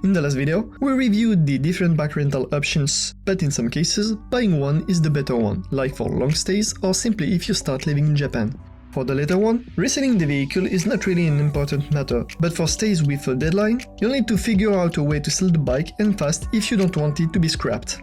In the last video, we reviewed the different bike rental options, but in some cases, buying one is the better one, like for long stays or simply if you start living in Japan. For the latter one, reselling the vehicle is not really an important matter, but for stays with a deadline, you'll need to figure out a way to sell the bike and fast if you don't want it to be scrapped.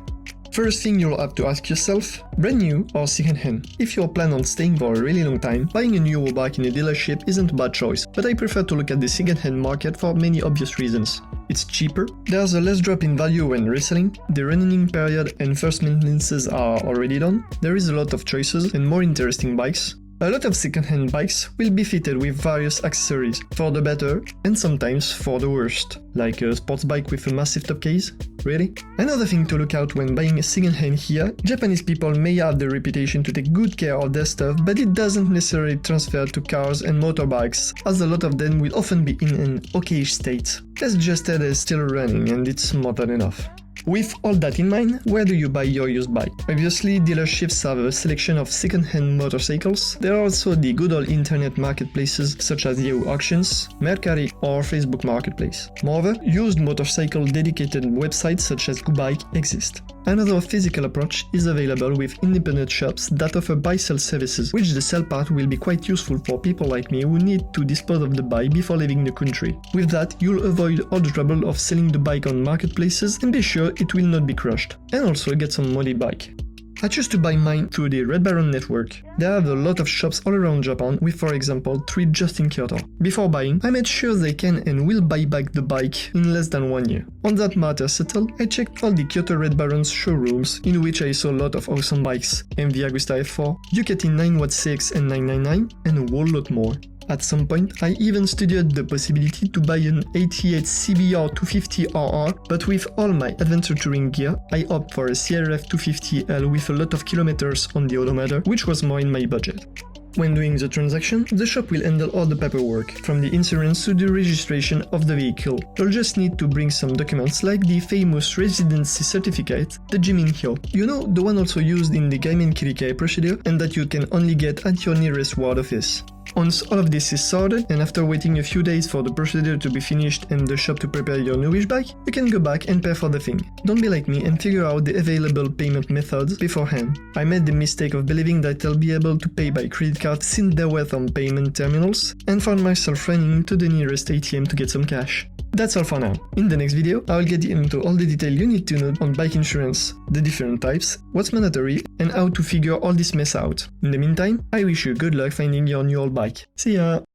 First thing you'll have to ask yourself, brand new or second-hand? If you're planning on staying for a really long time, buying a new bike in a dealership isn't a bad choice, but I prefer to look at the second-hand market for many obvious reasons. It's cheaper, there's a less drop in value when reselling, the running period and first maintenances are already done, there is a lot of choices and more interesting bikes. A lot of second-hand bikes will be fitted with various accessories, for the better and sometimes for the worst, like a sports bike with a massive top case. Really? Another thing to look out when buying a second-hand here, Japanese people may have the reputation to take good care of their stuff, but it doesn't necessarily transfer to cars and motorbikes, as a lot of them will often be in an okayish state. Let's just say they're still running and it's more than enough. With all that in mind, where do you buy your used bike? Obviously, dealerships have a selection of second-hand motorcycles. There are also the good old internet marketplaces such as Yahoo Auctions, Mercari or Facebook Marketplace. Moreover, used motorcycle dedicated websites such as GoBike exist. Another physical approach is available with independent shops that offer buy-sell services, which the sell part will be quite useful for people like me who need to dispose of the bike before leaving the country. With that, you'll avoid all the trouble of selling the bike on marketplaces and be sure it will not be crushed, and also get some money back. I choose to buy mine through the Red Baron network. They have a lot of shops all around Japan with, for example, 3 just in Kyoto. Before buying, I made sure they can and will buy back the bike in less than 1 year. On that matter settled, I checked all the Kyoto Red Baron's showrooms, in which I saw a lot of awesome bikes, MV Agusta F4, Ducati 9WC and 999, and a whole lot more. At some point, I even studied the possibility to buy an 88 CBR 250RR, but with all my adventure touring gear, I opt for a CRF 250L with a lot of kilometers on the odometer, which was more in my budget. When doing the transaction, the shop will handle all the paperwork, from the insurance to the registration of the vehicle. You'll just need to bring some documents like the famous residency certificate, the Jimin Hyo. You know, the one also used in the Gaimen Kirikai procedure and that you can only get at your nearest ward office. Once all of this is sorted, and after waiting a few days for the procedure to be finished and the shop to prepare your newish bike, you can go back and pay for the thing. Don't be like me and figure out the available payment methods beforehand. I made the mistake of believing that I'll be able to pay by credit card since there were some payment terminals, and found myself running to the nearest ATM to get some cash. That's all for now. In the next video, I will get into all the detail you need to know on bike insurance, the different types, what's mandatory, and how to figure all this mess out. In the meantime, I wish you good luck finding your new old bike. See ya!